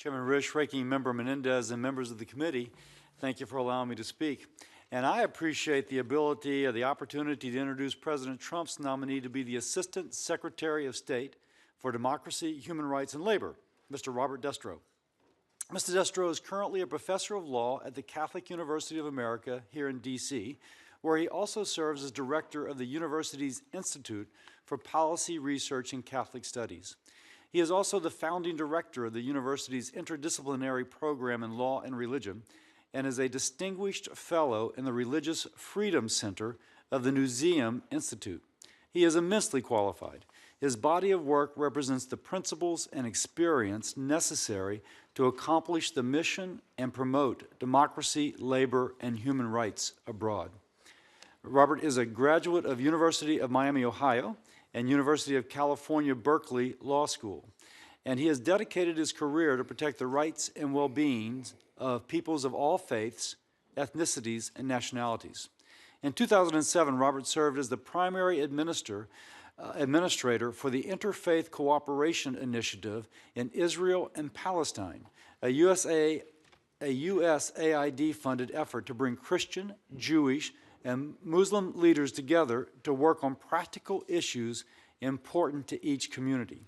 Chairman Risch, Ranking Member Menendez, and members of the committee, thank you for allowing me to speak. And I appreciate the ability or the opportunity to introduce President Trump's nominee to be the Assistant Secretary of State for Democracy, Human Rights, and Labor, Mr. Robert Destro. Mr. Destro is currently a professor of law at the Catholic University of America here in D.C., where he also serves as director of the university's Institute for Policy Research and Catholic Studies. He is also the founding director of the university's interdisciplinary program in law and religion, and is a distinguished fellow in the Religious Freedom Center of the Newseum Institute. He is immensely qualified. His body of work represents the principles and experience necessary to accomplish the mission and promote democracy, labor, and human rights abroad. Robert is a graduate of University of Miami, Ohio, and University of California, Berkeley Law School, and he has dedicated his career to protect the rights and well-being of peoples of all faiths, ethnicities, and nationalities. In 2007, Robert served as the primary administrator for the Interfaith Cooperation Initiative in Israel and Palestine, a USAID-funded effort to bring Christian, Jewish, and Muslim leaders together to work on practical issues important to each community.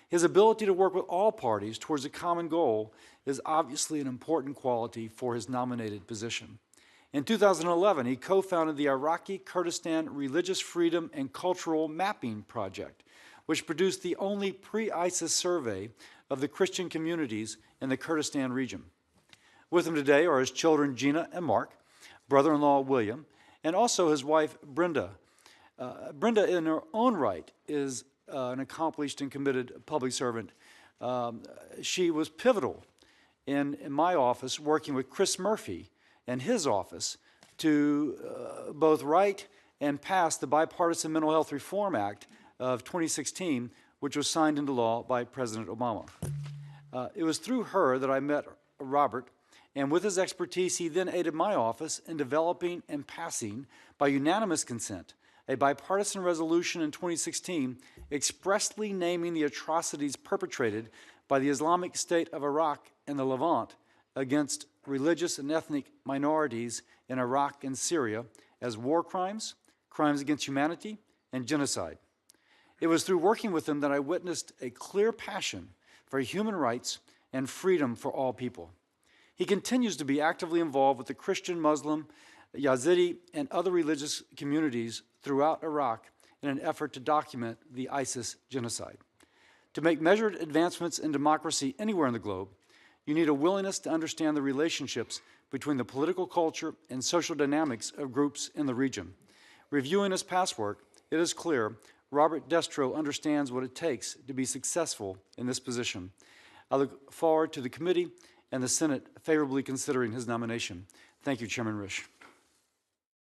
His ability to work with all parties towards a common goal is obviously an important quality for his nominated position. In 2011, he co-founded the Iraqi Kurdistan Religious Freedom and Cultural Mapping Project, which produced the only pre-ISIS survey of the Christian communities in the Kurdistan region. With him today are his children Gina and Mark, brother-in-law William, and also his wife Brenda. Brenda, in her own right, is an accomplished and committed public servant. She was pivotal in my office working with Chris Murphy and his office to both write and pass the Bipartisan Mental Health Reform Act of 2016, which was signed into law by President Obama. It was through her that I met Robert, and with his expertise, he then aided my office in developing and passing, by unanimous consent, a bipartisan resolution in 2016 expressly naming the atrocities perpetrated by the Islamic State of Iraq and the Levant against religious and ethnic minorities in Iraq and Syria as war crimes, crimes against humanity, and genocide. It was through working with him that I witnessed a clear passion for human rights and freedom for all people. He continues to be actively involved with the Christian, Muslim, Yazidi, and other religious communities throughout Iraq in an effort to document the ISIS genocide. To make measured advancements in democracy anywhere in the globe, you need a willingness to understand the relationships between the political culture and social dynamics of groups in the region. Reviewing his past work, it is clear Robert Destro understands what it takes to be successful in this position. I look forward to the committee and the Senate favorably considering his nomination. Thank you, Chairman Risch.